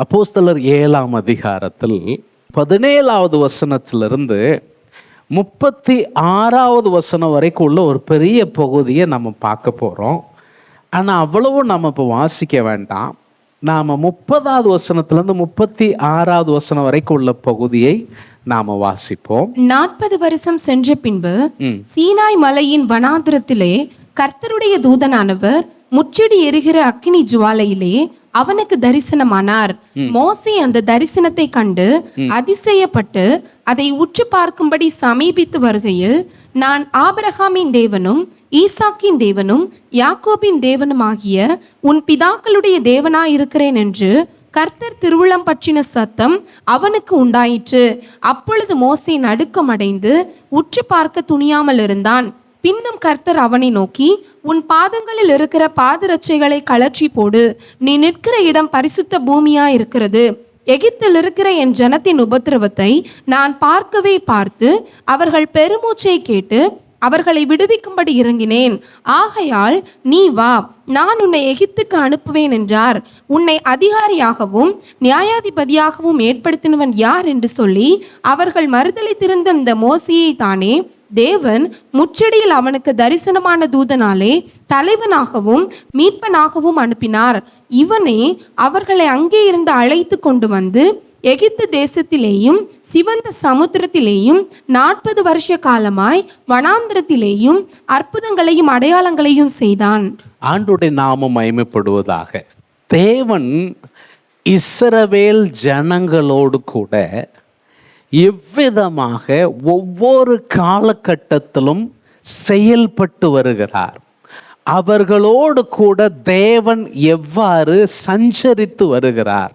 அப்போஸ்தலர் 7ஆம் அதிகாரத்தில் 17வது வசனத்திலிருந்து 36வது வசனம் வரைக்கும் உள்ள ஒரு பெரிய பகுதியை நம்ம பார்க்க போகிறோம். ஆனால் அவ்வளவும் நம்ம இப்போ வாசிக்க வேண்டாம். நாம் 30வது வசனத்திலிருந்து 36வது வசனம் வரைக்கும் உள்ள பகுதியை நாம் வாசிப்போம். 40 வருஷம் சென்ற பின்பு சீனாய் மலையின் வனாந்திரத்திலே கர்த்தருடைய தூதனானவர் முச்செடி எரிகிற அக்கினி ஜுவாலையிலே அவனுக்கு தரிசனமானார். மோசே அந்த தரிசனத்தை கண்டு அதிசயப்பட்டு அதை உற்று பார்க்கும்படி சமீபித்து வருகையில், நான் ஆபிரகாமின் தேவனும் ஈசாக்கின் தேவனும் யாக்கோபின் தேவனும் ஆகிய உன் பிதாக்களுடைய தேவனாயிருக்கிறேன் என்று கர்த்தர் திருவுளம் பற்றின சத்தம் அவனுக்கு உண்டாயிற்று. அப்பொழுது மோசே நடுக்கமடைந்து உற்று பார்க்க துணியாமல் இருந்தான். பின்னும் கர்த்தர் அவனை நோக்கி, உன் பாதங்களில் இருக்கிற பாதரட்சைகளை கழற்றி போடு, நீ நிற்கிற இடம் பரிசுத்த பூமியா இருக்கிறது. எகிப்தில் இருக்கிற என் ஜனத்தின் உபத்திரவத்தை நான் பார்க்கவே பார்த்து அவர்கள் பெருமூச்சை கேட்டு அவர்களை விடுவிக்கும்படி இறங்கினேன். ஆகையால் நீ வா, நான் உன்னை எகிப்துக்கு அனுப்புவேன் என்றார். உன்னை அதிகாரியாகவும் நியாயாதிபதியாகவும் ஏற்படுத்தினவன் யார் என்று சொல்லி அவர்கள் மறுதலித்திருந்த அந்த மோசேயை தானே தேவன் முச்செடியில் அவனுக்கு தரிசனமான தூதனாலே தலைவனாகவும் மீட்பனாகவும் அனுப்பினார். இவனே அவர்களை அங்கே இருந்து அழைத்து கொண்டு வந்து எகிப்து தேசத்திலேயும் சிவந்த சமுத்திரத்திலேயும் 40 வருஷ காலமாய் வனாந்திரத்திலேயும் அற்புதங்களையும் அடையாளங்களையும் செய்தான். ஆண்டவருடைய நாமம் மகிமைப்படுவதாக. தேவன் இஸ்ரவேல் ஜனங்களோடு கூட எவ்விதமாக ஒவ்வொரு காலகட்டத்திலும் செயல்பட்டு வருகிறார், அவர்களோடு கூட தேவன் எவ்வாறு சஞ்சரித்து வருகிறார்,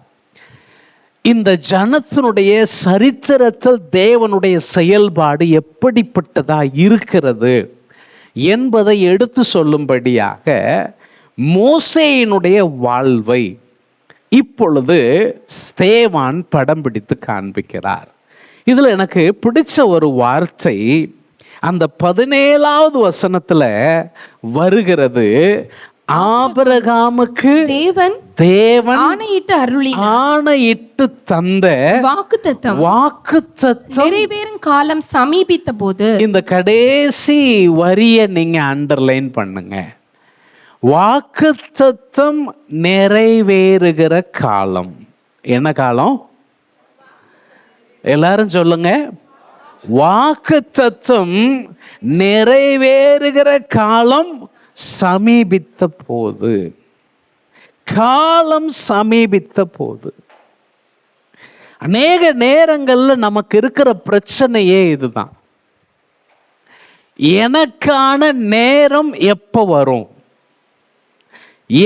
இந்த ஜனத்தினுடைய சரித்திரத்தில் தேவனுடைய செயல்பாடு எப்படிப்பட்டதா இருக்கிறது என்பதை எடுத்து சொல்லும்படியாக மோசேயினுடைய வாழ்வை இப்பொழுது ஸ்தேவான் படம் பிடித்து காண்பிக்கிறார். இதில் எனக்கு பிடிச்ச ஒரு வார்த்தை அந்த 17வது வசனத்தில் வருகிறது. ஆபிரகாமுக்கு தேவன் ஆணையிட்டு தந்த வாக்குத்தத்தம் நிறைவேறும் காலம் சமீபித்த போது. இந்த கடைசி வரியை நீங்க அண்டர்லைன் பண்ணுங்க. வாக்குத்தத்தம் நிறைவேறுகிற காலம். என்ன காலம்? எல்லாரும் சொல்லுங்க. வாக்குத்தத்தம் நிறைவேறுகிற காலம் சமீபித்த போது. காலம் சமீபித்த போது. அநேக நேரங்கள்ல நமக்கு இருக்கிற பிரச்சனையே இதுதான். எனக்கான நேரம் எப்ப வரும்,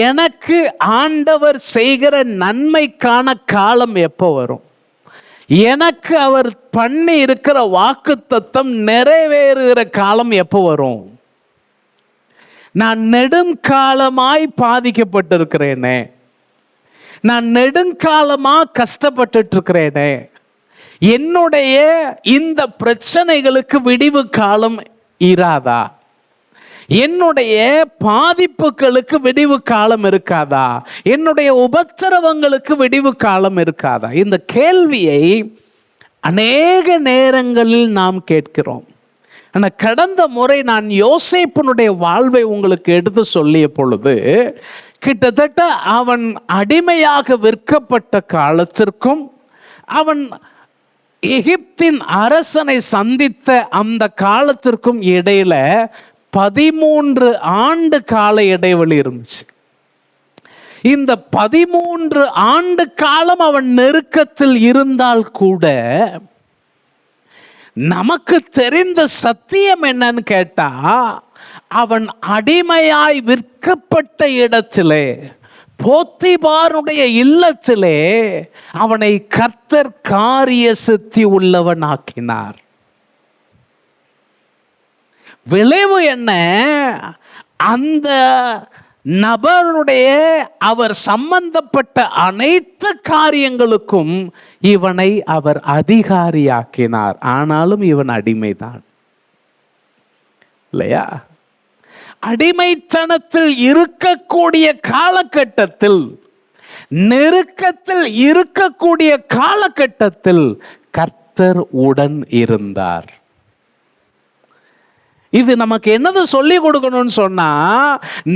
எனக்கு ஆண்டவர் செய்கிற நன்மைக்கான காலம் எப்ப வரும், எனக்கு அவர் பண்ணி இருக்கிற வாக்குத்தத்தம் நிறைவேறுகிற காலம் எப்போ வரும், நான் நெடுங்காலமாய் பாதிக்கப்பட்டிருக்கிறேனே, நான் நெடுங்காலமா கஷ்டப்பட்டு இருக்கிறேனே, என்னுடைய இந்த பிரச்சனைகளுக்கு விடிவு காலம் இராதா, என்னுடைய பாதிப்புகளுக்கு விடிவு காலம் இருக்காதா, என்னுடைய உபத்திரவங்களுக்கு விடிவு காலம் இருக்காதா? இந்த கேள்வியை அநேக நேரங்களில் நாம் கேட்கிறோம். ஆனால் கடந்த முறை நான் யோசேப்பினுடைய வாழ்வை உங்களுக்கு எடுத்து சொல்லிய பொழுது, கிட்டத்தட்ட அவன் அடிமையாக விற்கப்பட்ட காலத்திற்கும் அவன் எகிப்தின் அரசனை சந்தித்த அந்த காலத்திற்கும் இடையில 13 ஆண்டு கால இடைவெளி இருந்துச்சு. இந்த 13 ஆண்டு காலம் அவன் நெருக்கத்தில் இருந்தால் கூட நமக்கு தெரிந்த சத்தியம் என்னன்னு கேட்டா, அவன் அடிமையாய் விற்கப்பட்ட இடத்திலே போத்திபாருடைய இல்லத்திலே அவனை கர்த்தர் காரிய சித்தி உள்ளவன் ஆக்கினார். விளைவு என்ன? அந்த நபருடைய அவர் சம்பந்தப்பட்ட அனைத்து காரியங்களுக்கும் இவனை அவர் அதிகாரியாக்கினார். ஆனாலும் இவன் அடிமைதான் இல்லையா? அடிமைத்தனத்தில் இருக்கக்கூடிய காலகட்டத்தில் நெருக்கத்தில் இருக்கக்கூடிய காலகட்டத்தில் கர்த்தர் உடன் இருந்தார். இது நமக்கு என்னது சொல்லி கொடுக்கணும்னு சொன்னா,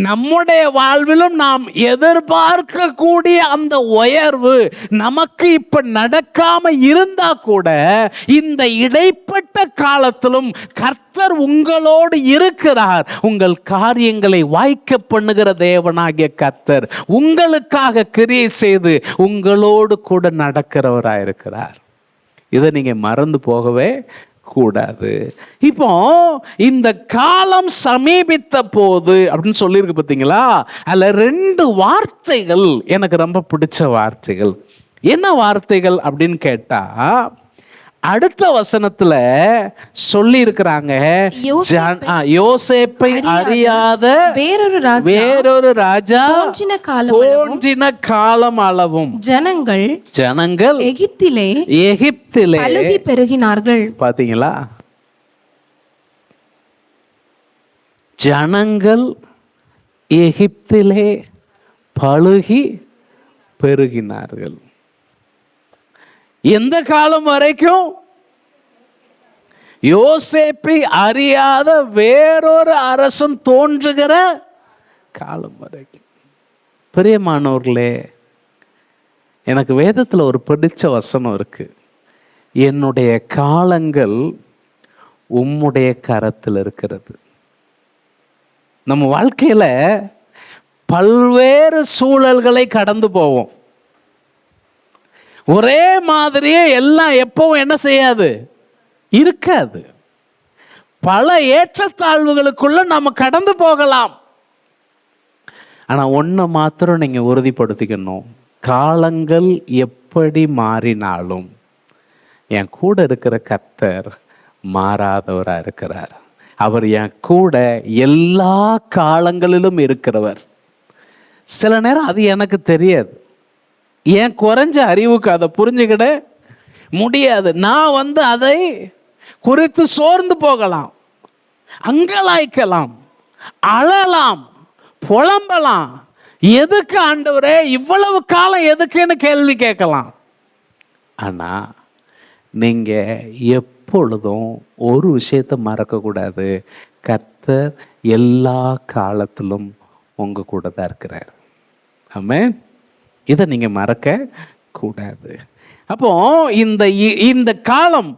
நம்முடைய வாழ்விலும் நாம் எதிர்பார்க்கக்கூடிய அந்த உயர்வு நமக்கு இப்ப நடக்காம இருந்தா கூட, இந்த இடைப்பட்ட காலத்திலும் கர்த்தர் உங்களோடு இருக்கிறார். உங்கள் காரியங்களை வாய்க்க பண்ணுகிற தேவனாகிய கர்த்தர் உங்களுக்காக கிரியை செய்து உங்களோடு கூட நடக்கிறவராயிருக்கிறார். இதை நீங்க மறந்து போகவே கூடாது. இப்போ இந்த காலம் சமீபித்த போது அப்படின்னு சொல்லியிருக்கு பார்த்தீங்களா, அதுல 2 வார்த்தைகள் எனக்கு ரொம்ப பிடிச்ச வார்த்தைகள். என்ன வார்த்தைகள் அப்படின்னு கேட்டா, அடுத்த வசனத்துல சொல்லி இருக்கிறாங்க, யோசேப்பை அறியாத வேறொரு ராஜா தோன்றின காலம் அளவும் ஜனங்கள் எகிப்திலே பலுகி பெருகினார்கள். பாத்தீங்களா, ஜனங்கள் எகிப்திலே பலுகி பெருகினார்கள். எந்த காலம் வரைக்கும்? யோசேப்பை அறியாத வேறொரு அரசன் தோன்றுகிற காலம் வரைக்கும். பிரியமானவர்களே, எனக்கு வேதத்தில் ஒரு பிடிச்ச வசனம் இருக்கு. என்னுடைய காலங்கள் உம்முடைய கரத்தில் இருக்கிறது. நம்ம வாழ்க்கையில பல்வேறு சூழல்களை கடந்து போவோம். ஒரே மாதிரியே எல்லாம் எப்பவும் என்ன செய்யாது, இருக்காது. பல ஏற்றத்தாழ்வுகளுக்குள்ள நம்ம கடந்து போகலாம். ஆனா ஒண்ணு மாத்திரம் நீங்க உறுதிப்படுத்திக்கணும், காலங்கள் எப்படி மாறினாலும் என் கூட இருக்கிற கர்த்தர் மாறாதவரா இருக்கிறார். அவர் என் கூட எல்லா காலங்களிலும் இருக்கிறவர். சில நேரம் அது எனக்கு தெரியாது, ஏன் குறைஞ்ச அறிவுக்கு அதை புரிஞ்சுக்கிட முடியாது. நான் அதை குறித்து சோர்ந்து போகலாம், அங்கலாய்க்கலாம், அழலாம், புலம்பலாம். எதுக்கு ஆண்டவரே இவ்வளவு காலம் எதுக்குன்னு கேள்வி கேட்கலாம். ஆனா நீங்க எப்பொழுதும் ஒரு விஷயத்தை மறக்கக்கூடாது, கர்த்தர் எல்லா காலத்திலும் உங்க கூட தான் இருக்கிறார். ஆமென். இதை நீங்க மறக்க கூடாது. அப்போ இந்த காலம்,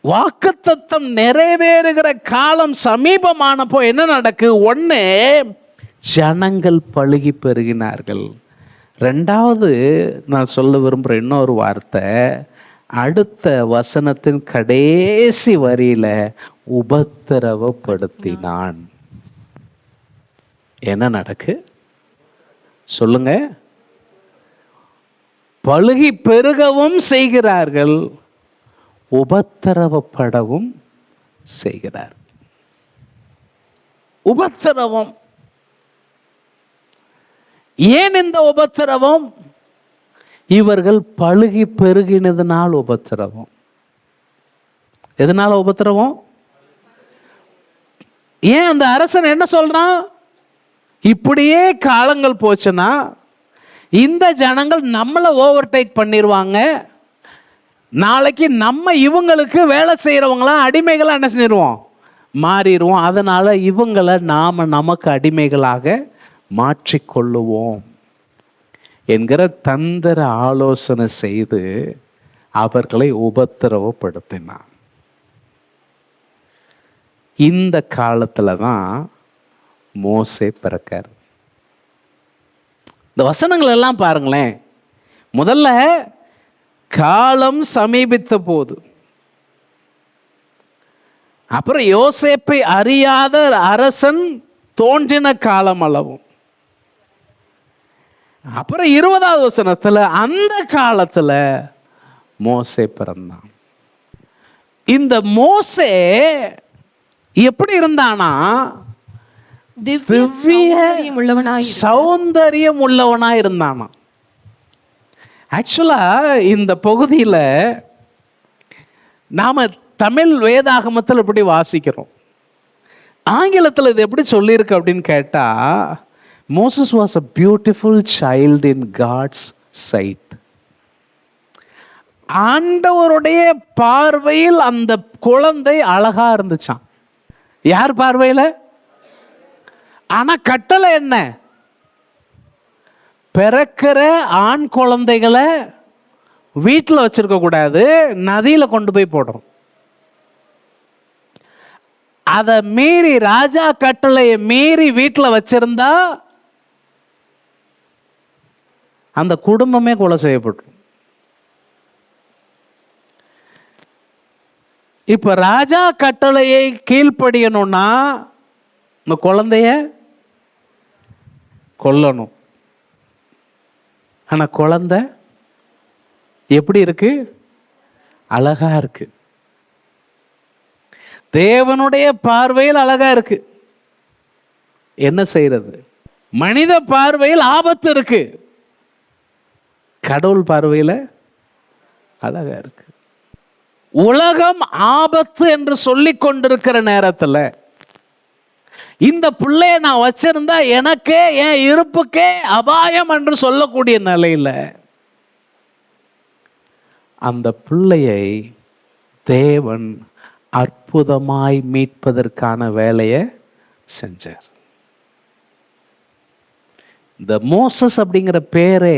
வாக்குத்தத்தம் நிறைவேறுகிற காலம் சமீபமானப்போ என்ன நடக்கு? ஒண்ணு, ஜனங்கள் பலுகி பெருகினார்கள். 2வது நான் சொல்ல விரும்புகிற இன்னொரு வார்த்தை, அடுத்த வசனத்தின் கடைசி வரியில உபத்திரவப்படுத்தினான். என்ன நடக்கு சொல்லுங்க? பலுகி பெருகவும் செய்கிறார்கள், உபத்திரவப்படவும் செய்கிறார். உபத்திரவம். ஏன் இந்த உபத்திரவம்? இவர்கள் பலுகி பெருகினதுனால் உபத்திரவம். எதனால உபத்திரவம்? ஏன் அந்த அரசன் என்ன சொல்றான்? இப்படியே காலங்கள் போச்சுன்னா இந்த ஜனங்கள் நம்மளை ஓவர்டேக் பண்ணிடுவாங்க, நாளைக்கு நம்ம இவங்களுக்கு வேலை செய்கிறவங்களாம் அடிமைகளாக என்ன செஞ்சிருவோம், மாறிடுவோம். அதனால இவங்களை நமக்கு அடிமைகளாக மாற்றிக்கொள்ளுவோம் என்கிற தந்திர ஆலோசனை செய்து அவர்களை உபத்திரவப்படுத்தினான். இந்த காலத்துல தான் மோசே பிறக்கார். இந்த வசனங்கள் எல்லாம் பாருங்களேன். முதல்ல காலம் சமீபித்த போது, அப்புறம் யோசேப்பை அறியாத அரசன் தோன்றின காலம் அளவும், அப்புறம் 20வது வசனத்துல அந்த காலத்துல மோசே பிறந்தான். இந்த மோசே எப்படி இருந்தானா? சௌந்தரியம் உள்ளவனா இருந்தானா. ஆக்சுவலா இந்த பகுதியில நாம தமிழ் வேதாகமத்தில் இப்படி வாசிக்கிறோம். ஆங்கிலத்தில் இது எப்படி சொல்லியிருக்கு அப்படின்னு கேட்டா, Moses was a beautiful child in God's sight. ஆண்டவருடைய பார்வையில் அந்த குழந்தை அழகா இருந்துச்சான். யார் பார்வையில? ஆனா கட்டளை என்ன? பிறக்கிற ஆண் குழந்தைகளை வீட்டில் வச்சிருக்க கூடாது, நதியில கொண்டு போய் போடுறோம். அதை மீறி, ராஜா கட்டளையை மீறி வீட்டில் வச்சிருந்தா அந்த குடும்பமே கொலை செய்யப்படும். இப்ப ராஜா கட்டளையை கீழ்ப்படியணும்னா இந்த குழந்தைய கொல்லணும். ஆனா குழந்தை எப்படி இருக்கு? அழகா இருக்கு. தேவனுடைய பார்வையில் அழகா இருக்கு. என்ன செய்யறது? மனித பார்வையில் ஆபத்து இருக்கு, கடவுள் பார்வையில அழகா இருக்கு. உலகம் ஆபத்து என்று சொல்லிக் கொண்டிருக்கிற நேரத்தில் இந்த பிள்ளைய நான் வச்சிருந்தா எனக்கே, என் இருப்புக்கே அபாயம் என்று சொல்லக்கூடிய நிலையில அந்த பிள்ளையை தேவன் அற்புதமாய் மீட்பதற்கான வேலையை செஞ்சார். இந்த மோசஸ் அப்படிங்கிற பேரே,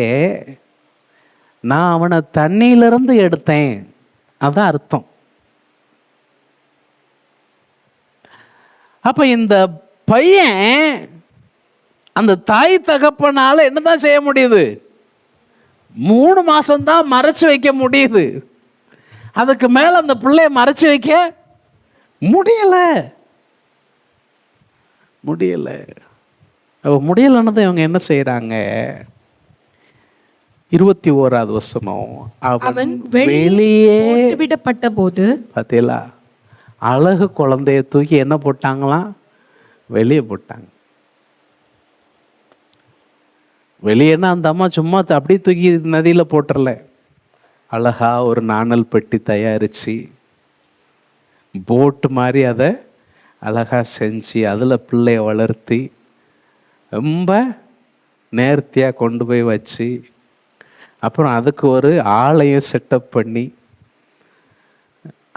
நான் அவனை தண்ணியிலிருந்து எடுத்தேன், அதான் அர்த்தம். அப்ப இந்த பையன் அந்த தாய் தகப்பனால என்னதான் செய்ய முடியுது? 3 மாசம்தான் மறைச்சு வைக்க முடியுது. அதுக்கு மேல அந்த பிள்ளைய மறைச்சு வைக்க முடியல. முடியலன்னு இவங்க என்ன செய்யறாங்க? 21வது வசனம், அவன் வெளியே விடப்பட்ட போது, பார்த்தீங்களா, அழகு குழந்தைய தூக்கி என்ன போட்டாங்களாம்? வெளியே போட்டாங்க. வெளியேன்னா அந்த அம்மா சும்மா அப்படியே தூக்கி நதியில போட்டுறல. அழகா ஒரு நாணல் பெட்டி தயாரிச்சு, போட்டு மாதிரி அதை அழகா செஞ்சு, அதில் பிள்ளைய வளர்த்தி ரொம்ப நேர்த்தியா கொண்டு போய் வச்சு, அப்புறம் அதுக்கு ஒரு ஆளையும் செட்டப் பண்ணி,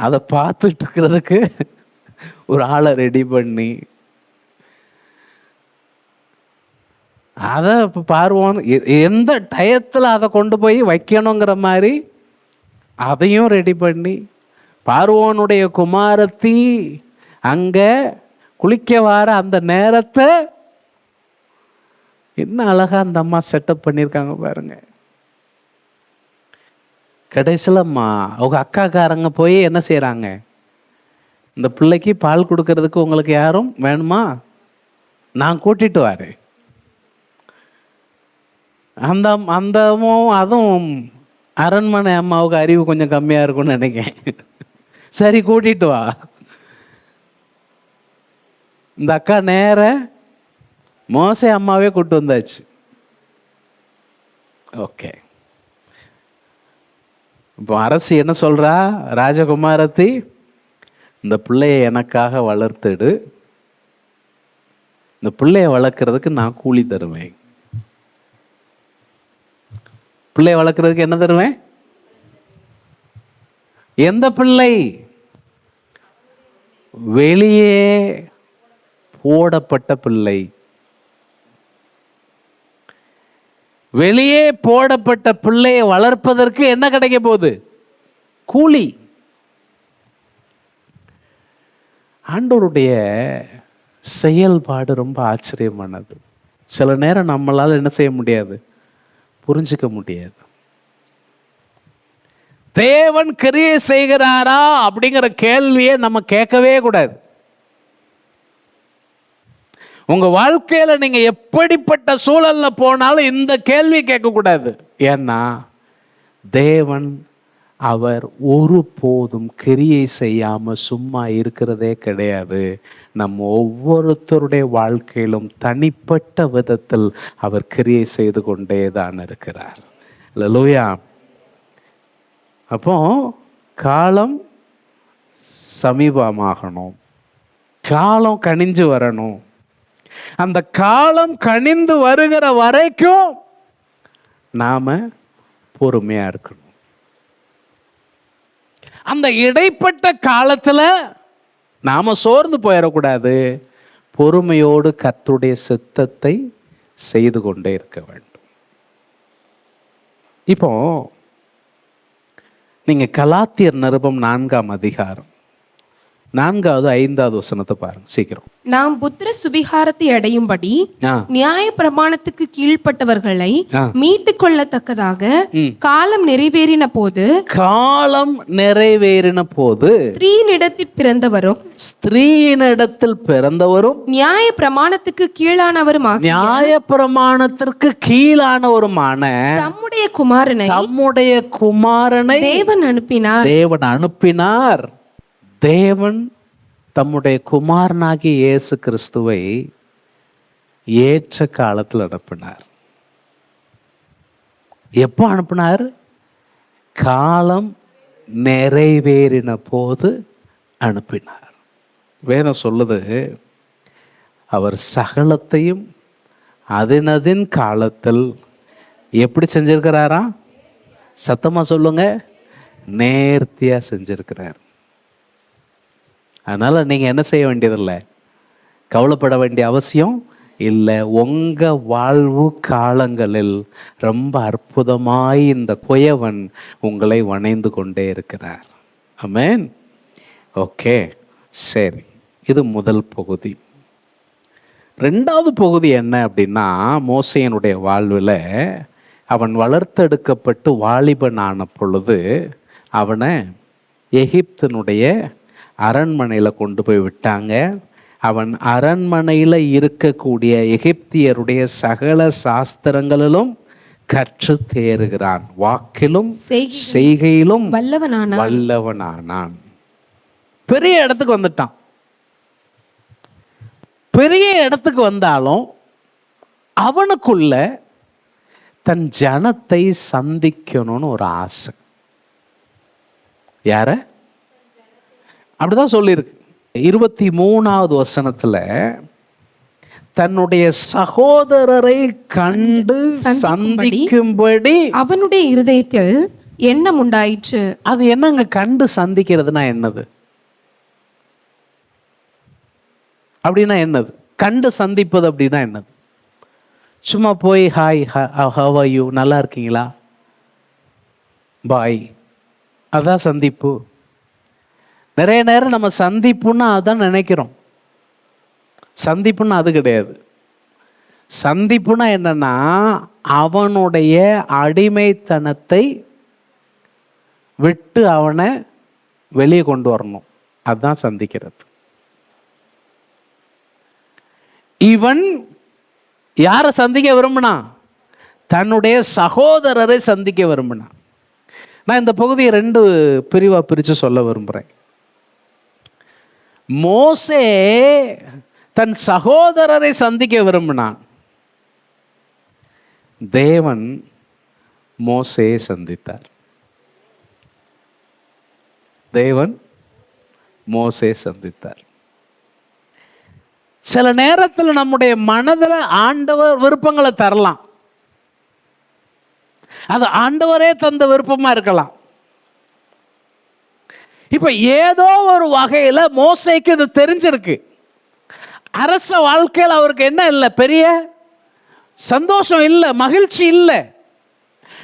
அதை பார்த்துட்டு இருக்கிறதுக்கு ஒரு ஆளை ரெடி பண்ணி, அதை இப்போ பார்வோன் எந்த டயத்தில் அதை கொண்டு போய் வைக்கணுங்கிற மாதிரி அதையும் ரெடி பண்ணி, பார்வோனுடைய குமாரத்தி அங்க குளிக்க வர அந்த நேரத்தை என்ன அழகா அந்த அம்மா செட்டப் பண்ணியிருக்காங்க பாருங்க. கடைசியில் அவங்க அக்காக்காரங்க போய் என்ன செய்யறாங்க? இந்த பிள்ளைக்கு பால் கொடுக்கறதுக்கு உங்களுக்கு யாரும் வேணுமா? நான் கூட்டிட்டு வரேன். அதுவும் அரண்மனை அம்மாவுக்கு அறிவு கொஞ்சம் கம்மியா இருக்கும்னு நினைக்கிறேன். சரி, கூட்டிட்டு வா. இந்த அக்கா நேர மோசே அம்மாவே கூட்டு வந்தாச்சு. ஓகே, இப்போ அரசி என்ன சொல்றா? ராஜகுமாரத்தி, இந்த பிள்ளைய எனக்காக வளர்த்துடு, இந்த பிள்ளைய வளர்க்கறதுக்கு நான் கூலி தருவேன். பிள்ளைய வளர்க்கறதுக்கு என்ன தருவேன்? எந்த பிள்ளை? வெளியே போடப்பட்ட பிள்ளை. வெளியே போடப்பட்ட பிள்ளையை வளர்ப்பதற்கு என்ன கிடைக்க போகுது? கூலி. ஆண்டவருடைய செயல்பாடு ரொம்ப ஆச்சரியமானது. சில நேரம் நம்மளால என்ன செய்ய முடியாது? புரிஞ்சுக்க முடியாது. தேவன் கிரியை செய்கிறாரா அப்படிங்கிற கேள்வியை நம்ம கேட்கவே கூடாது. உங்க வாழ்க்கையில நீங்க எப்படிப்பட்ட சூழல்ல போனாலும் இந்த கேள்வி கேட்கக்கூடாது. ஏன்னா தேவன் அவர் ஒருபோதும் கிரியை செய்யாம சும்மா இருக்கிறதே கிடையாது. நம்ம ஒவ்வொருத்தருடைய வாழ்க்கையிலும் தனிப்பட்ட விதத்தில் அவர் கிரியை செய்து கொண்டே தான் இருக்கிறார். அல்லேலூயா. அப்போ காலம் சமீபமாகணும், காலம் கனிஞ்சு வரணும். அந்த காலம் கனிந்து வருகிற வரைக்கும் நாம பொறுமையா இருக்கணும். அந்த இடைப்பட்ட காலத்துல நாம சோர்ந்து போயிடக்கூடாது. பொறுமையோடு கர்த்தருடைய சித்தத்தை செய்து கொண்டே இருக்க வேண்டும். இப்போ நீங்க கலாத்தியர் நிருபம் 4ஆம் அதிகாரம் 4வது 5வது வசனத்தை பாருங்க சீக்கிரம். நாம் புத்திர சுபிகாரத்தை அடையும்படி நியாய பிரமாணத்துக்கு கீழ்ப்பட்டவர்களை மீட்டுக் கொள்ளத்தக்கதாக காலம் நிறைவேறின போது ஸ்திரீனிடத்தில் பிறந்தவரும் நியாய பிரமாணத்துக்கு கீழானவருமான தம்முடைய குமாரனை தேவன் அனுப்பினார். தேவன் தம்முடைய குமாரனாகிய இயேசு கிறிஸ்துவை ஏற்ற காலத்தில் அனுப்பினார். எப்போ அனுப்பினார்? காலம் நிறைவேறின போது அனுப்பினார். வேதம் சொல்லுது, அவர் சகலத்தையும் அதனதின் காலத்தில் எப்படி செஞ்சிருக்கிறாரா? சத்தமா சொல்லுங்க, நேர்த்தியா செஞ்சிருக்கிறார். அதனால நீங்க என்ன செய்ய வேண்டியதில்லை, கவலைப்பட வேண்டிய அவசியம் இல்லை. உங்க வாழ்வு காலங்களில் ரொம்ப அற்புதமாய் இந்த குயவன் உங்களை வணைந்து கொண்டே இருக்கிறார். ஆமென். ஓகே, சரி, இது முதல் பகுதி. 2வது பகுதி என்ன அப்படின்னா, மோசேயினுடைய வாழ்வில் அவன் வளர்த்தெடுக்கப்பட்டு வாலிபன் ஆன பொழுது அவனை எகிப்தினுடைய அரண்மனையில் கொண்டு போய் விட்டாங்க. அவன் அரண்மனையில் இருக்கக்கூடிய எகிப்தியருடைய சகல சாஸ்திரங்களிலும் கற்று தேறுகிறான். வாக்கிலும் செய்கையிலும் வல்லவனானான். பெரிய இடத்துக்கு வந்துட்டான். பெரிய இடத்துக்கு வந்தாலும் அவனுக்குள்ள தன் ஜனத்தை சந்திக்கணும்னு ஒரு ஆசை. யார? அப்படிதான் சொல்லியிருக்கு. 23வது வசனத்துல தன்னுடைய சகோதரரை கண்டு சந்திக்கும்படி அவனுடைய இருதயத்தில் எண்ணம் உண்டாயிற்று. அது என்னங்க கண்டு சந்திக்கிறதுனா என்னது? அப்படின்னா என்னது? கண்டு சந்திப்பது அப்படின்னா என்னது? சும்மா போய் ஹாய், ஹவ் ஆர் யூ, நல்லா இருக்கீங்களா, பாய், அதான் சந்திப்பு. நிறைய நேரம் நம்ம சந்திப்புன்னா அதான் நினைக்கிறோம். சந்திப்புன்னா அது கிடையாது. சந்திப்புன்னா என்னன்னா, அவனுடைய அடிமைத்தனத்தை விட்டு அவனை வெளியே கொண்டு வரணும். அதுதான் சந்திக்கிறது. இவன் யாரை சந்திக்க விரும்பினா? தன்னுடைய சகோதரரை சந்திக்க விரும்பினா. நான் இந்த பகுதியை 2 பிரிவா பிரித்து சொல்ல விரும்புகிறேன். மோசே தன் சகோதரரை சந்திக்க விரும்பினான். தேவன் மோசேயை சந்தித்தார். தேவன் மோசேயை சந்தித்தார். சில நேரத்தில் நம்முடைய மனதில் ஆண்டவர் விருப்பங்களை தரலாம். அது ஆண்டவரே தந்த விருப்பமா இருக்கலாம். இப்ப ஏதோ ஒரு வகையில மோசேக்கு இது தெரிஞ்சிருக்கு. அரச வாழ்க்கையில் அவருக்கு என்ன இல்லை, பெரிய சந்தோஷம் இல்லை, மகிழ்ச்சி இல்லை.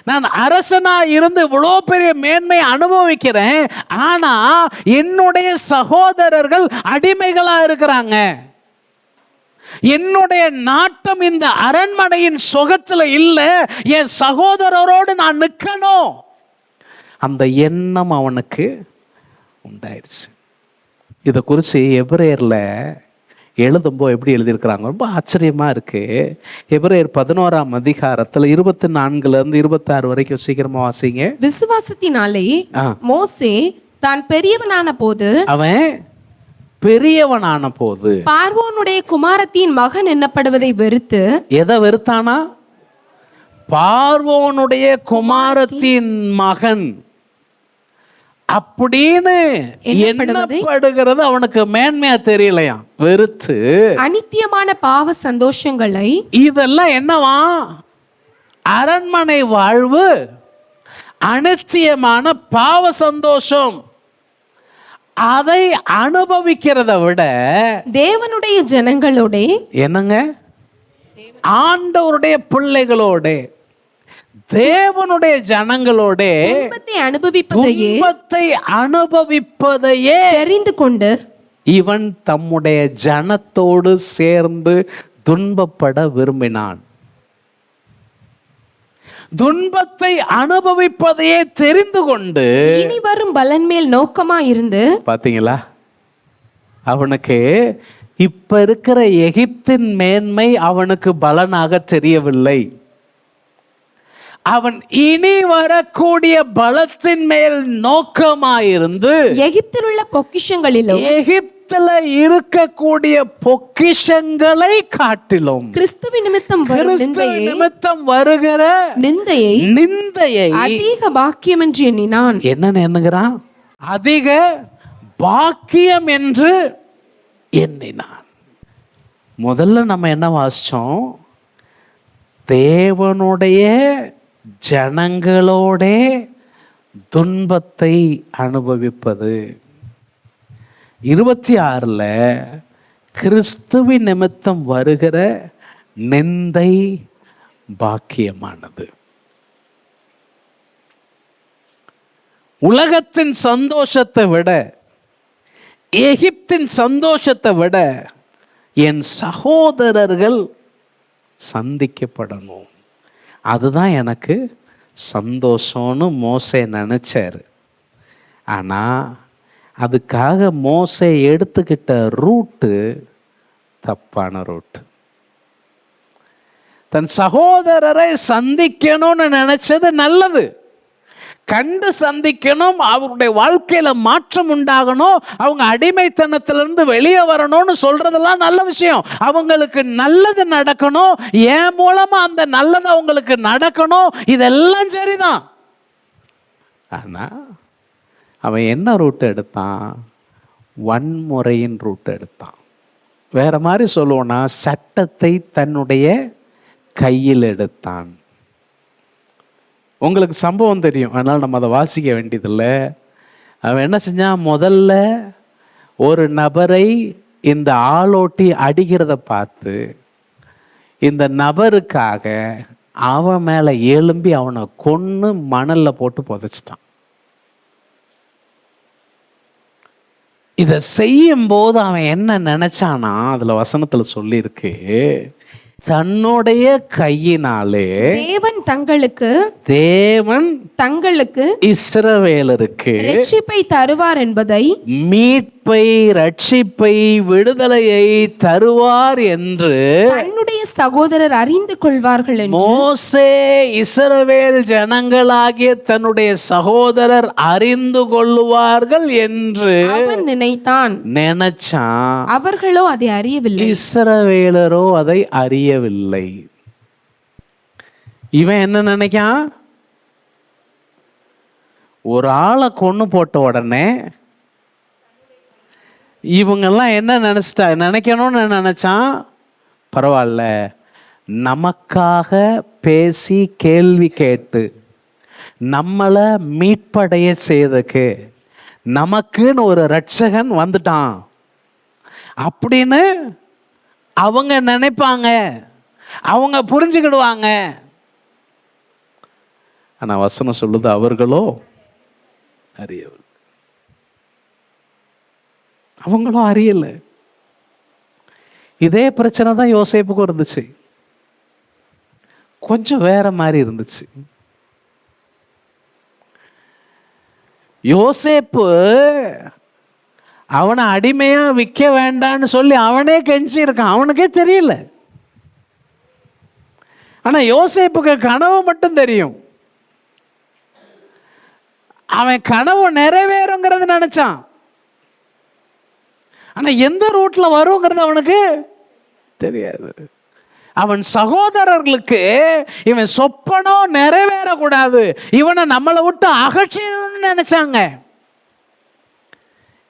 நான் அரசனா இருந்து இவ்வளோ பெரிய மேன்மை அனுபவிக்கிறேன், ஆனா என்னுடைய சகோதரர்கள் அடிமைகளா இருக்கிறாங்க. என்னுடைய நாட்டம் இந்த அரண்மனையின் சுகத்துல இல்லை, என் சகோதரரோடு நான் நிற்கணும். அந்த எண்ணம் அவனுக்கு உண்டாயிருச்சு. இதை குறித்து எபிரேயர்ல எழுதும்போது எப்படி எழுதியிருக்கிறாங்க, ரொம்ப ஆச்சரியமா இருக்கு. எபிரேயர் 11ஆம் அதிகாரத்துல 24லேருந்து 26 வரைக்கும் சீக்கிரமா வாசிங்க. விசுவாசத்தினாலே மோசே தான் பெரியவனான போது, அவன் பெரியவனான போது பார்வோனுடைய குமாரத்தின் மகன் என்னப்படுவதை வெறுத்து. எதை வெறுத்தானா? பார்வோனுடைய குமாரத்தின் மகன். அப்படின்னு எண்ணப்படுகிறது அவனுக்கு மேன்மையா தெரியலையா, வெறுத்து அனித்தியமான பாவ சந்தோஷங்களை, இதெல்லாம் என்னவா, அரண்மனை வாழ்வு அனித்தியமான பாவ சந்தோஷம், அதை அனுபவிக்கிறத விட தேவனுடைய ஜனங்களோட, என்னங்க, ஆண்டவருடைய பிள்ளைகளோட, தேவனுடைய ஜனங்களோட துன்பத்தை அனுபவிப்பதையே தெரிந்து கொண்டு இவன் தம்முடைய ஜனத்தோடு சேர்ந்து துன்பப்பட விரும்பினான். துன்பத்தை அனுபவிப்பதையே தெரிந்து கொண்டு இனி வரும் பலன் மேல் நோக்கமா இருந்து, பாத்தீங்களா, அவனுக்கு இப்ப இருக்கிற எகிப்தின் மேன்மை அவனுக்கு பலனாக தெரியவில்லை. அவன் இனி வரக்கூடிய பலத்தின் மேல் நோக்கமாயிருந்து எகிப்தில் உள்ள பொக்கிஷங்களிலும், எகிப்துல இருக்கக்கூடிய பொக்கிஷங்களை காட்டிலும் கிறிஸ்துவின் நிமித்தம் வருகிற நிந்தையை அதிக பாக்கியம் என்று எண்ணினான். என்ன எண்ணுகிறான்? அதிக பாக்கியம் என்று எண்ணினான். முதல்ல நம்ம என்ன வாசிச்சோம்? தேவனுடைய ஜனங்களோட துன்பத்தை அனுபவிப்பது. 26 கிறிஸ்துவின் நிமித்தம் வருகிற நிந்தை பாக்கியமானது. உலகத்தின் சந்தோஷத்தை விட, எகிப்தின் சந்தோஷத்தை விட என் சகோதரர்கள் சந்திக்கப்படணும், அதுதான் எனக்கு சந்தோஷம்னு மோசே நினைச்சாரு. ஆனா அதுக்காக மோசே எடுத்துக்கிட்ட ரூட்டு தப்பான ரூட்டு. தன் சகோதரரை சந்திக்கணும்னு நினைச்சது நல்லது, கண்டு சந்திக்கணும், அவருடைய வாழ்க்கையில மாற்றம் உண்டாகணும், அவங்க அடிமைத்தனத்திலிருந்து வெளியே வரணும்னு சொல்றதெல்லாம் நல்ல விஷயம். அவங்களுக்கு நல்லது நடக்கணும், என் மூலமா அந்த நல்லது அவங்களுக்கு நடக்கணும், இதெல்லாம் சரிதான். ஆனா அவன் என்ன ரூட் எடுத்தான்? வன்முறையின் ரூட் எடுத்தான். வேற மாதிரி சொல்லுவோம்னா, சட்டத்தை தன்னுடைய கையில் எடுத்தான். உங்களுக்கு சம்பவம் தெரியும், அதனால் நம்ம அதை வாசிக்க வேண்டியதில்லை. அவன் என்ன செஞ்சான்? முதல்ல ஒரு நபரை இந்த ஆளோட்டி அடிக்கிறத பார்த்து இந்த நபருக்காக அவன் மேலே எழும்பி அவனை கொன்று மணலில் போட்டு புதைச்சிட்டான். இதை செய்யும் போது அவன் என்ன நினைச்சானா, அதுல வசனத்துல சொல்லியிருக்கு, தன்னுடைய கையினாலே தேவன் தங்களுக்கு இஸ்ரவேலருக்கு ரட்சிப்பை தருவார் என்பதை, மீட்பை, ரட்சிப்பை, விடுதலையை தருவார் என்று தன்னுடைய சகோதரர் அறிந்து கொள்வார்கள் என்று மோசே இஸ்ரவேல் ஜனங்களாகிய தன்னுடைய சகோதரர் அறிந்து கொள்வார்கள் என்று அவன் நினைச்சான். அவர்களோ அதை அறியவில்லை. இஸ்ரவேலரோ அதை அறியவில்லை. இவன் என்ன நினைக்கான்? ஒரு ஆளை கொன்னு போட்ட உடனே இவங்கெல்லாம் என்ன நினைக்கணும்னு நினைச்சான்? பரவாயில்ல, நமக்காக பேசி கேள்வி கேட்டு நம்மளை மீட்படைய செய்ததுக்கு நமக்குன்னு ஒரு ரட்சகன் வந்துட்டான் அப்படின்னு அவங்க நினைப்பாங்க, அவங்க புரிஞ்சுக்கிடுவாங்க. ஆனா வசனம் சொல்லுது, அவர்களோ அறியவில்லை. அவங்களும் அறியல. இதே பிரச்சனை தான் யோசேப்புக்கும் இருந்துச்சு, கொஞ்சம் வேற மாதிரி இருந்துச்சு. யோசேப்பு அவனை அடிமையா விற்க வேண்டான்னு சொல்லி அவனே கெஞ்சி இருக்கான், அவனுக்கே தெரியல. ஆனா யோசேப்புக்கு கனவு மட்டும் தெரியும். அவன் கனவு நிறைவேறுங்கிறது நினைச்சான், ஆனா எந்த ரூட்ல வருங்கிறது அவனுக்கு தெரியாது. அவன் சகோதரர்களுக்கு இவன் சொப்பனோ நிறைவேறக்கூடாது, இவனை நம்மளை விட்டு அகற்றணும்னு நினைச்சாங்க.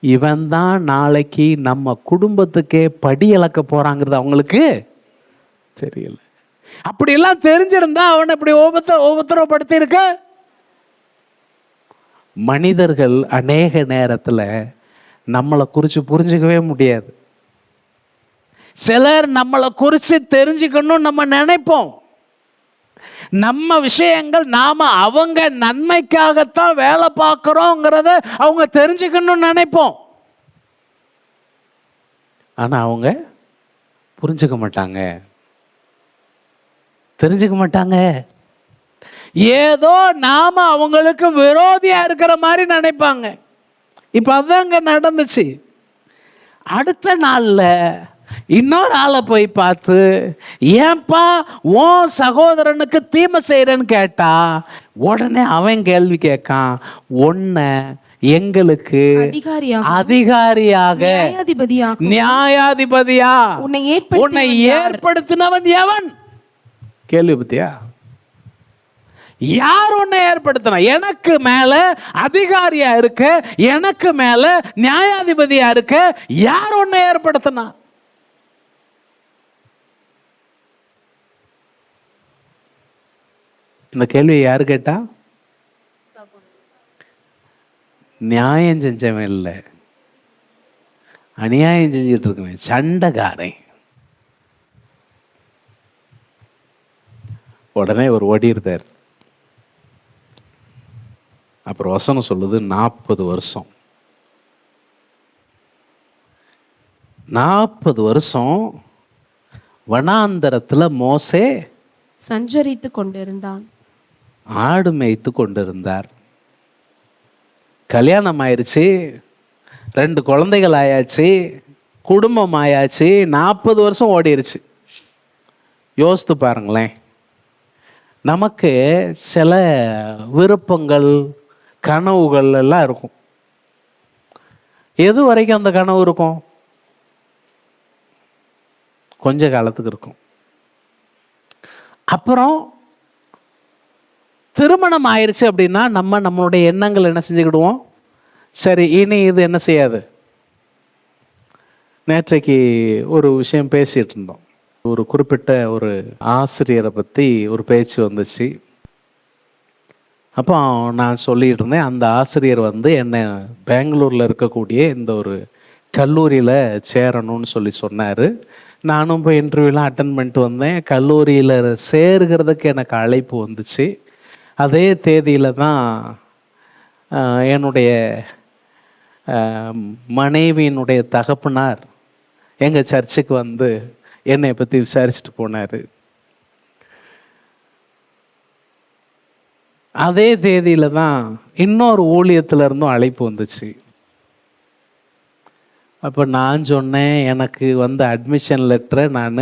இவன் தான் நாளைக்கு நம்ம குடும்பத்துக்கே படி இழக்க போறாங்கிறது அவங்களுக்கு தெரியல. அப்படியெல்லாம் தெரிஞ்சிருந்தா அவனை இப்படி உபத்திரவப்படுத்தி இருக்க. மனிதர்கள் அநேக நேரத்துல நம்மளை குறித்து புரிஞ்சுக்கவே முடியாது. சிலர் நம்மளை குறித்து தெரிஞ்சுக்கணும் நம்ம நினைப்போம். நம்ம விஷயங்கள் நாம அவங்க நன்மைக்காகத்தான் வேலை பார்க்கிறோங்கிறத அவங்க தெரிஞ்சுக்கணும்னு நினைப்போம். ஆனா அவங்க புரிஞ்சுக்க மாட்டாங்க, தெரிஞ்சுக்க மாட்டாங்க. ஏதோ நாம அவங்களுக்கு விரோதியா இருக்கிற மாதிரி நினைப்பாங்க. இப்ப அதாங்க நடந்துச்சு. அடுத்த நாள்ல இன்னொரு ஆளை போய் பார்த்து, ஏன்பா உன் சகோதரனுக்கு தீமை செய்யறன்னு கேட்டா உடனே அவன் கேள்வி கேட்கான், உன்ன எங்களுக்கு அதிகாரியாக நியாயாதிபதியா உன்னை ஏற்படுத்தினவன் எவன்? கேள்வி பத்தியா? யார் உன்னை ஏற்படுத்தின? எனக்கு மேல அதிகாரியா இருக்க, எனக்கு மேல நியாயாதிபதியா இருக்க, யார் உன்னை ஏற்படுத்தினா? இந்த கேள்வியை யாரு கேட்டா? நியாயம் செஞ்சவன் இல்லை, அநியாயம் செஞ்சுட்டு இருக்கவன், சண்டைக்காரன். உடனே ஒரு ஓடிருந்தார். அப்புறம் வசனம் சொல்லுது 40 வருஷம் 40 வருஷம் வனாந்தரத்துல மோசே சஞ்சரித்து கொண்டிருந்தான், ஆடு மேய்த்து கொண்டிருந்தார். கல்யாணம் ஆயிடுச்சு, 2 குழந்தைகள் ஆயாச்சு, குடும்பம் ஆயாச்சு, 40 வருஷம் ஓடிருச்சு. யோசித்து பாருங்களேன். நமக்கு சில விருப்பங்கள், கனவுகள் எல்லாம் இருக்கும். எது வரைக்கும் அந்த கனவு இருக்கும்? கொஞ்ச காலத்துக்கு இருக்கும். அப்புறம் திருமணம் ஆயிடுச்சு அப்படின்னா நம்மளுடைய எண்ணங்கள் என்ன செஞ்சுக்கிடுவோம்? சரி, இனி இது என்ன செய்யாது. நேற்றைக்கு ஒரு விஷயம் பேசிட்டு இருந்தோம். ஒரு குறிப்பிட்ட ஒரு ஆசிரியரை பற்றி ஒரு பேச்சு வந்துச்சு. அப்போ நான் சொல்லிட்டு இருந்தேன், அந்த ஆசிரியர் என்னை பெங்களூரில் இருக்கக்கூடிய இந்த ஒரு கல்லூரியில் சேரணும்னு சொன்னார். நானும் போய் இன்டர்வியூலாம் அட்டன் பண்ணிட்டு வந்தேன். கல்லூரியில் சேருகிறதுக்கு எனக்கு அழைப்பு வந்துச்சு. அதே தேதியில் தான் என்னுடைய மனைவியினுடைய தகப்பனார் எங்கள் சர்ச்சுக்கு என்னை பற்றி விசாரிச்சுட்டு போனார். அதே தேதியில் தான் இன்னொரு ஊழியத்தில் அழைப்பு வந்துச்சு. அப்போ நான் சொன்னேன், எனக்கு அட்மிஷன் லெட்டரை நான்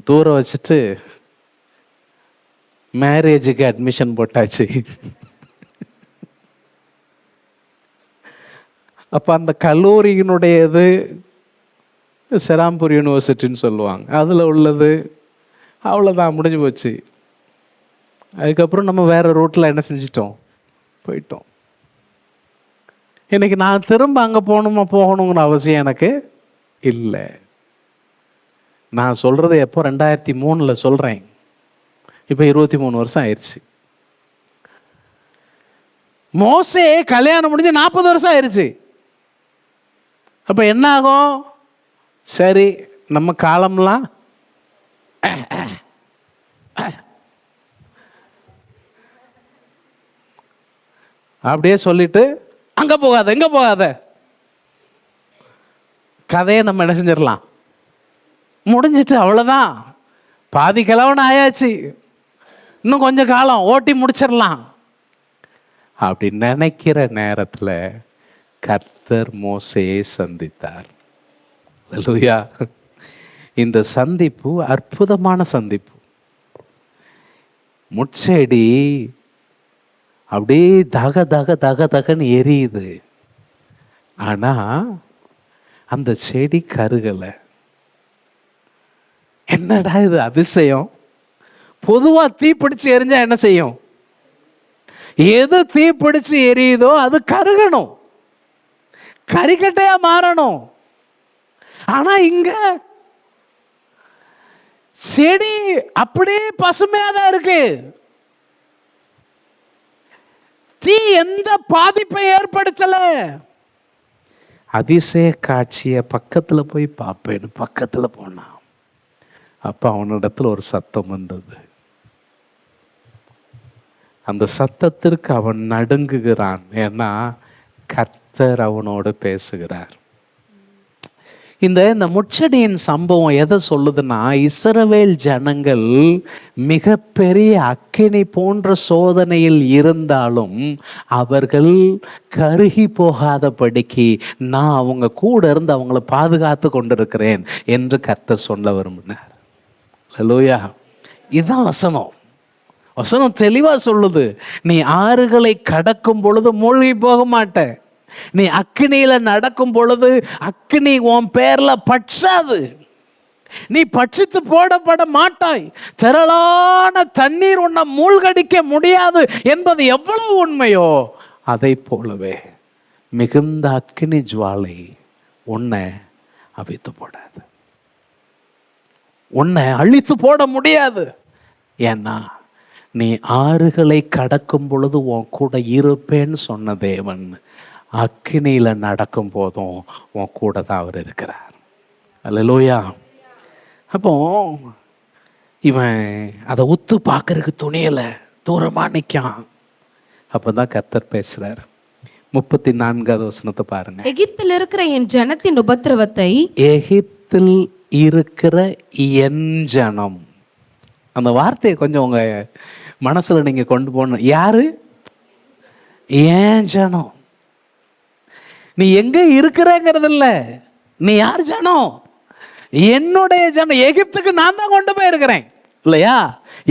தூர வச்சுட்டு மேரேஜுக்கு அட்மிஷன் போட்டாச்சு. அப்போ அந்த கல்லூரியினுடையது செராம்பூர் யூனிவர்சிட்டின்னு சொல்லுவாங்க, அதில் உள்ளது. அவ்வளோதான், முடிஞ்சு போச்சு. அதுக்கப்புறம் நம்ம வேறு ரூட்டில் என்ன செஞ்சிட்டோம், போயிட்டோம். இன்னைக்கு நான் திரும்ப அங்கே போகணுங்கிற அவசியம் எனக்கு இல்லை. நான் சொல்கிறது எப்போ 2003 சொல்கிறேன். இப்போ 23 வருஷம் ஆயிடுச்சு. மோசே கல்யாணம் முடிஞ்சு 40 வருஷம் ஆயிடுச்சு. அப்போ என்ன ஆகும்? சரி, நம்ம காலம்லாம் அப்படியே சொல்லிட்டு அங்கே போகாத இங்கே போகாத கதையை நம்ம என்ன செஞ்சிடலாம், முடிஞ்சிட்டு அவ்வளோதான். பாதி கிழவன் ஆயாச்சு, இன்னும் கொஞ்சம் காலம் ஓட்டி முடிச்சிடலாம் அப்படி நினைக்கிற நேரத்தில் கர்த்தர் மோசேயை சந்தித்தார். அல்லேலூயா. இந்த சந்திப்பு அற்புதமான சந்திப்பு. முட்செடி அப்படியே தக தக தக தகன்னு எரியுது, ஆனா அந்த செடி கருகலை. என்னடா இது அதிசயம்! பொதுவா தீ பிடிச்சு எரிஞ்சா என்ன செய்யும்? எது தீ பிடிச்சு எரியுதோ அது கருகணும், கரிக்கட்டையா மாறணும். ஆனா இங்க செடி அப்படியே பசுமையா தான் இருக்கு. தீ எந்த பாதிப்பை ஏற்படுத்தல. அதிசய காட்சிய பக்கத்துல போய் பார்ப்பேன்னு பக்கத்துல போனான். அப்ப அவனிடத்துல ஒரு சத்தம் வந்தது. அந்த சத்தத்திற்கு அவன் நடுங்குகிறான். ஏன்னா கர்த்தர் அவனோடு பேசுகிறார். இந்த முச்சடியின் சம்பவம் எதை சொல்லுதுன்னா, இஸ்ரவேல் ஜனங்கள் மிகப்பெரிய அக்கினி போன்ற சோதனையில் இருந்தாலும் அவர்கள் கருகி போகாதபடிக்கு நான் அவங்க கூட இருந்து அவங்கள பாதுகாத்து கொண்டிருக்கிறேன் என்று கர்த்தர் சொல்ல விரும்பினார். அல்லேலூயா. இதுதான் வசனம். வசனம் தெளிவா சொல்லுது, நீ ஆறுகளை கடக்கும் பொழுது மூழ்கி போக மாட்ட. நீ அக்கினியில நடக்கும் பொழுது அக்கினி உன் பேர்ல பட்சாது. நீ பட்சித்து போடப்பட மாட்டாய். திரளான தண்ணீர் உன்னை மூழ்கடிக்க முடியாது என்பது எவ்வளவு உண்மையோ அதை போலவே மிகுந்த அக்கினி ஜுவாலை உன்னை அவித்து போடாது, உன்னை அழித்து போட முடியாது. ஏன்னா நீ ஆறுகளை கடக்கும் பொழுது உன் கூட இருப்பேன்னு சொன்ன தேவன் அக்கினியில நடக்கும் போதும் உன் கூட தான் அவர் இருக்கிறார். அல்லேலூயா. அப்போ இவன் அதை உத்து பார்க்கறதுக்கு துணியல, தூரமா நிற்கான். அப்பதான் கர்த்தர் பேசுறார். 34வது வசனத்தை பாருங்க. எகிப்தில் இருக்கிற என் ஜனத்தின் உபத்திரவத்தை, எகிப்தில் இருக்கிற என் ஜனம், அந்த வார்த்தையை கொஞ்சம் உங்க மனசுல நீங்க கொண்டு போகணும். யாரு? ஏன் ஜனம். நீ எங்க இருக்கிறங்கிறது இல்ல, நீ யார் ஜனம்? என்னுடைய ஜனம். எகிப்துக்கு நான் தான் கொண்டு போயிருக்கிறேன் இல்லையா?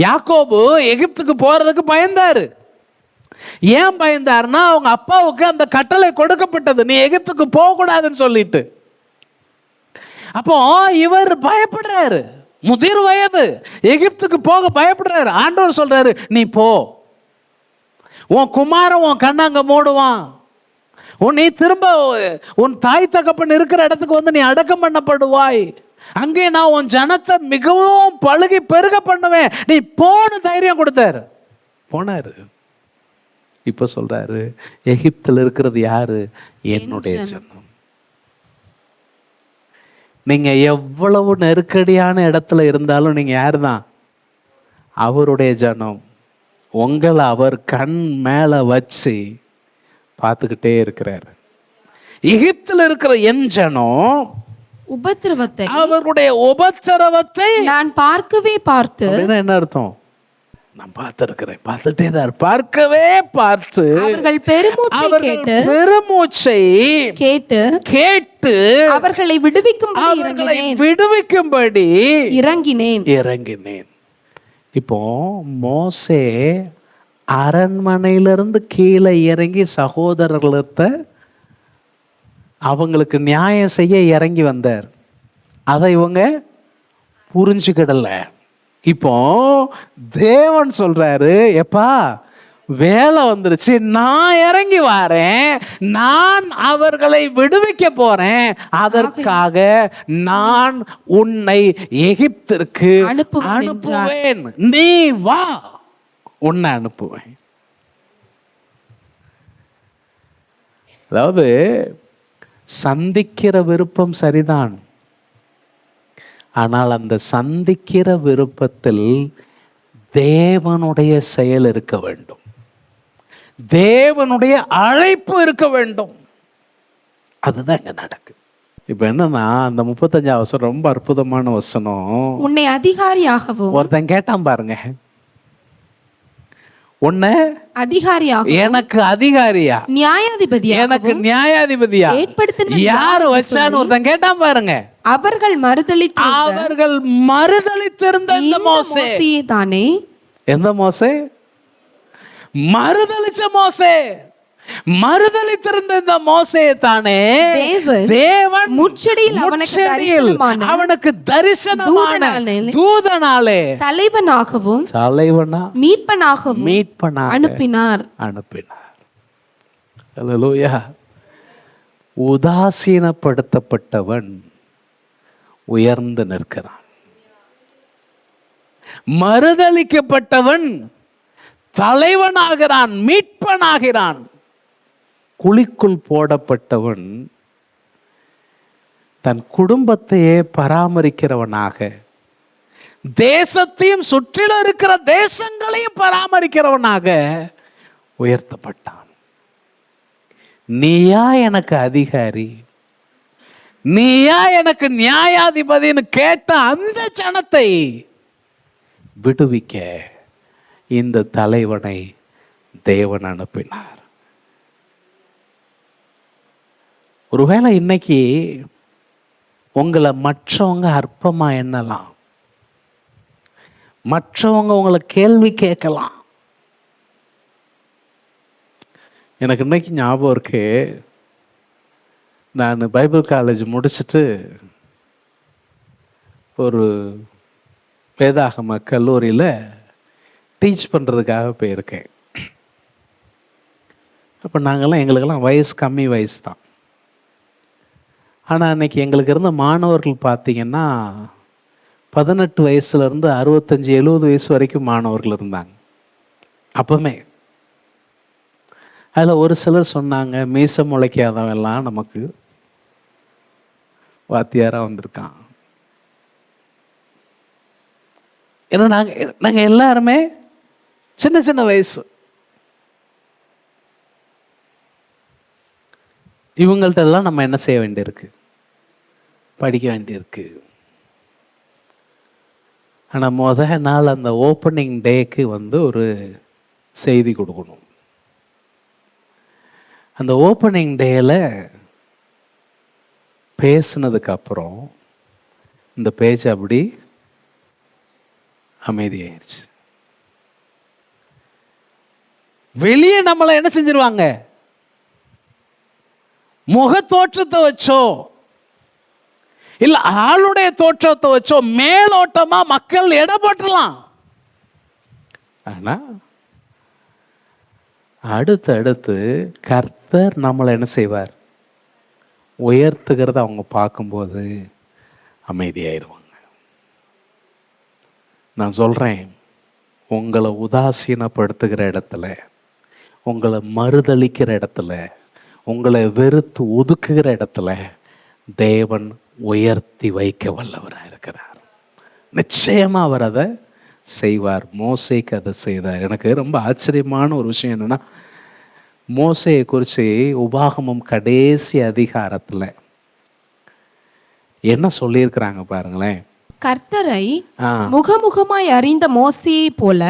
யாக்கோபு எகிப்துக்கு போறதுக்கு பயந்தாரு. ஏன் பயந்தாருன்னா அவங்க அப்பாவுக்கு அந்த கட்டளை கொடுக்கப்பட்டது, நீ எகிப்துக்கு போக கூடாதுன்னு சொல்லிட்டு. அப்போ இவர் பயப்படுறாரு, முதிர் வயது, எகிப்துக்கு போக பயப்படுறாரு. ஆண்டவர் சொல்றாரு, நீ போ, உன் குமாரன் உன் கண்ணாங்க மூடுவான், நீ திரும்ப உன் தாய் தகப்பன் இருக்கிற இடத்துக்கு வந்து நீ அடக்கம் பண்ணப்படுவாய், அங்கே நான் உன் ஜனத்தை மிகவும் பழுகி பெருக பண்ணுவேன், நீ போன்னு தைரியம் கொடுத்தாரு. போனாரு. இப்ப சொல்றாரு, எகிப்தில் இருக்கிறது யாரு? என்னுடைய ஜனம். நீங்க எவ்வளவு நெருக்கடியான இடத்துல இருந்தாலும் நீங்க யாருதான்? அவருடைய ஜனம். உங்களை அவர் கண் மேல வச்சு பார்த்துக்கிட்டே இருக்கிறார். எகிப்தில் இருக்கிற என் ஜனம் உபத்திரவத்தை, அவருடைய உபத்திரவத்தை நான் பார்க்கவே பார்த்து. என்ன அர்த்தம்? நான் பார்த்திருக்கிறேன், பார்த்துட்டே தான், பார்க்கவே பார்த்து அவர்கள் பெருமூச்சை கேட்டு அவர்களை விடுவிக்கும்படி இறங்கினேன். இப்போ மோசே அரண்மனையிலிருந்து கீழே இறங்கி சகோதரர்கள அவங்களுக்கு நியாயம் செய்ய இறங்கி வந்தார். அதை இவங்க புரிஞ்சுக்கிடல. இப்போ தேவன் சொல்றாரு, எப்பா வேலை வந்துருச்சு, நான் இறங்கி வரேன், நான் அவர்களை விடுவிக்க போறேன், அதற்காக நான் உன்னை எகிப்திற்கு அனுப்புவேன், நீ வா, உன்னை அனுப்புவேன். அதாவது சந்திக்கிற விருப்பம் சரிதான், ஆனால் அந்த சந்திக்கிற விருப்பத்தில் தேவனுடைய செயல் இருக்க வேண்டும், தேவனுடைய அழைப்பு இருக்க வேண்டும். அதுதான் இங்க நடக்கு. இப்ப என்னன்னா, அந்த 35 வசனம் ரொம்ப அற்புதமான வசனம். உன்னை அதிகாரியாகவும், ஒருத்தன் கேட்டான் பாருங்க, உன்னை அதிகாரியாக, எனக்கு அதிகாரியா, நியாயாதிபதியா, எனக்கு நியாயாதிபதியா யாரு வச்சான்னு ஒருத்தன் கேட்டான் பாருங்க. அவர்கள் மறுதலித்திருந்த இந்த மோசே தானே. எந்த மோசே? மறுதலிச்ச மோசே. மறுதலித்திருந்த இந்த மோசேயை தானே தேவன் முச்சடியில் அவனுக்கு தரிசனமான தூதனாலே தலைவனாகவும் மீட்பனாகவும் அனுப்பினார். அல்லேலூயா. உதாசீனப்படுத்தப்பட்டவன் உயர்ந்து நிற்கிறான், மறுதலிக்கப்பட்டவன் தலைவனாகிறான், மீட்பனாகிறான். குழிக்குள் போடப்பட்டவன் தன் குடும்பத்தையே பராமரிக்கிறவனாக, தேசத்தையும் சுற்றிலும் இருக்கிற தேசங்களையும் பராமரிக்கிறவனாக உயர்த்தப்பட்டான். நீயா எனக்கு அதிகாரி, நீயா எனக்கு நியாயாதிபதினு கேட்ட அந்த ஜனத்தை விடுவிக்க இந்த தலைவனை தேவன் அனுப்பினார். ஒருவேளை இன்னைக்கு உங்களை மற்றவங்க அற்பமா எண்ணலாம், மற்றவங்க உங்களை கேள்வி கேட்கலாம். எனக்கு இன்னைக்கு ஞாபகம் இருக்கு, நான் பைபிள் காலேஜ் முடிச்சுட்டு ஒரு வேதாகம கல்லூரியில் டீச் பண்ணுறதுக்காக போயிருக்கேன். அப்போ எங்களுக்கெல்லாம் வயசு கம்மி வயசு தான். ஆனால் அன்னைக்கு எங்களுக்கு இருந்த மாணவர்கள் பார்த்தீங்கன்னா 18 வயசுலேருந்து 65-70 வயசு வரைக்கும் மாணவர்கள் இருந்தாங்க அப்போமே. அதில் ஒரு சிலர் சொன்னாங்க, மீசை முளைக்காதவெல்லாம் நமக்கு வாத்தியாராக வந்திருக்கான். ஏன்னா நாங்கள் எல்லாருமே சின்ன சின்ன வயசு. இவங்கள்ட்ட எல்லாம் நம்ம என்ன செய்ய வேண்டியிருக்கு? படிக்க வேண்டியிருக்கு. ஆனால் முதல் நாள் அந்த ஓப்பனிங் டேக்கு ஒரு செய்தி கொடுக்கணும். அந்த ஓப்பனிங் டேயில் பேசுனதுக்கு அப்புறம் இந்த பேச்சு அப்படி அமைதியாயிருச்சு. வெளியே நம்மளை என்ன செஞ்சிருவாங்க? முக தோற்றத்தை வச்சோ இல்ல ஆளுடைய தோற்றத்தை வச்சோ மேலோட்டமா மக்கள் இடப்பட்டலாம். ஆனா அடுத்து கர்த்தர் நம்மளை என்ன செய்வார்? உயர்த்துகிறத அவங்க பார்க்கும்போது அமைதியாயிருவாங்க. நான் சொல்றேன், உங்களை உதாசீனப்படுத்துகிற இடத்துல, உங்களை மறுதலிக்கிற இடத்துல, உங்களை வெறுத்து ஒதுக்குகிற இடத்துல தேவன் உயர்த்தி வைக்க வல்லவராக இருக்கிறார். நிச்சயமா அவர் அதை செய்வார். மோசேக்கு அதை செய்தார். எனக்கு ரொம்ப ஆச்சரியமான ஒரு விஷயம் என்னன்னா, மோசேயை குறித்து உபாகமம் கடைசி அதிகாரத்துல என்ன சொல்லியிருக்கிறாங்க பாருங்களேன். கர்த்தரை முகமுகமாய் அறிந்த மோசேயை போல,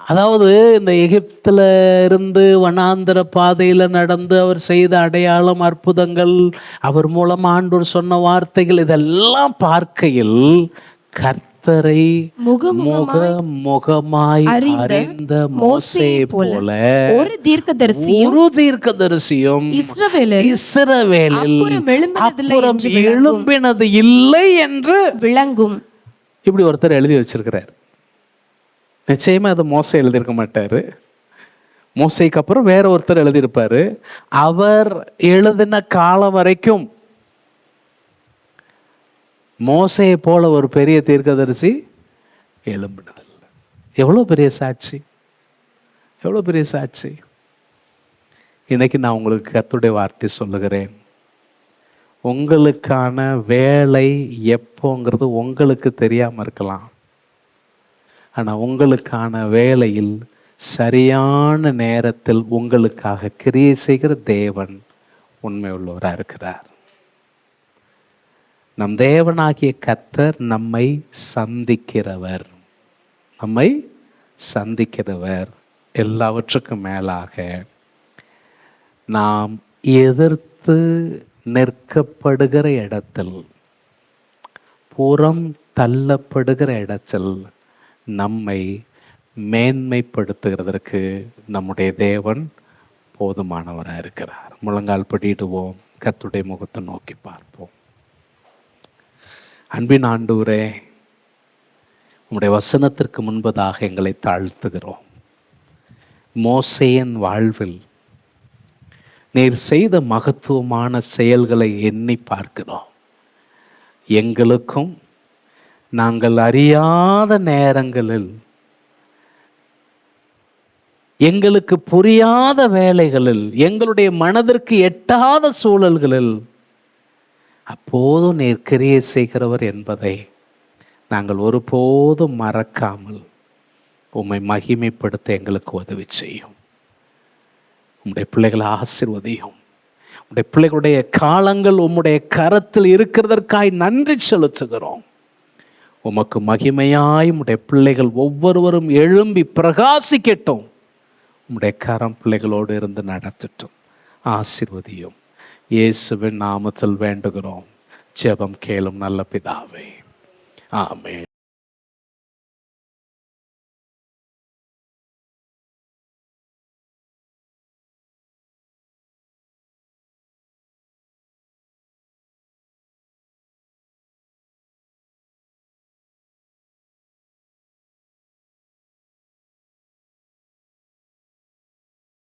அதாவது இந்த எகிப்துல இருந்து வனாந்தர பாதையில நடந்து அவர் செய்த அடையாளம், அற்புதங்கள், அவர் மூலம் ஆண்டவர் சொன்ன வார்த்தைகள், இதெல்லாம் பார்க்கையில் கர்த்தரை முகமாய் அறிந்த மோசேயை போல ஒரு தீர்க்கதரிசியும் இஸ்ரவேலில் எழும்பினது இல்லை என்று விளங்கும். இப்படி ஒருத்தர் எழுதி வச்சிருக்கிறார். நிச்சயமா அதை மோசே எழுதியிருக்க மாட்டாரு. மோசேக்கு அப்புறம் வேற ஒருத்தர் எழுதியிருப்பாரு. அவர் எழுதின காலம் வரைக்கும் மோசேயை போல ஒரு பெரிய தீர்க்கதரிசி எழும்பினதில்லை. எவ்வளோ பெரிய சாட்சி, எவ்வளோ பெரிய சாட்சி. இன்னைக்கு நான் உங்களுக்கு கர்த்தருடைய வார்த்தை சொல்லுகிறேன். உங்களுக்கான வேலை எப்போங்கிறது உங்களுக்கு தெரியாமல் இருக்கலாம். ஆனால் உங்களுக்கான வேலையில் சரியான நேரத்தில் உங்களுக்காக கிரியை செய்கிற தேவன் உண்மை உள்ளவராக இருக்கிறார். நம் தேவனாகிய கர்த்தர் நம்மை சந்திக்கிறவர். எல்லாவற்றுக்கும் மேலாக நாம் எதிர்த்து நிற்கப்படுகிற இடத்தில், புறம் தள்ளப்படுகிற இடத்தில் நம்மை மேன்மைப்படுத்துகிறதற்கு நம்முடைய தேவன் போதுமானவராக இருக்கிறார். முழங்கால் படிடுவோம், கர்த்தருடைய முகத்தை நோக்கி பார்ப்போம். அன்பின் ஆண்டவரே, உம்முடைய வசனத்திற்கு முன்பதாக எங்களை தாழ்த்துகிறோம். மோசேயின் வாழ்வில் நீர் செய்த மகத்துவமான செயல்களை எண்ணி பார்க்கிறோம். எங்களுக்கும் நாங்கள் அறியாத நேரங்களில், எங்களுக்கு புரியாத வேளைகளில், எங்களுடைய மனதிற்கு எட்டாத சூழல்களில் அப்போதும் நீர் கிரியை செய்கிறவர் என்பதை நாங்கள் ஒருபோதும் மறக்காமல் உம்மை மகிமைப்படுத்த எங்களுக்கு உதவி செய்யும். உம்முடைய பிள்ளைகளை ஆசீர்வதியும். உம்முடைய பிள்ளைகளுடைய காலங்கள் உம்முடைய கரத்தில் இருக்கிறதற்காய் நன்றி செலுத்துகிறோம். உமக்கு மகிமையாய் உம்முடைய பிள்ளைகள் ஒவ்வொருவரும் எழும்பி பிரகாசிக்கட்டும். உம்முடைய கரம் பிள்ளைகளோடு இருந்து நடத்தட்டும். ஆசீர்வதியும். இயேசுவின் நாமத்தில் வேண்டுகிறோம். ஜெபம் கேளும் நல்ல பிதாவே. ஆமென்.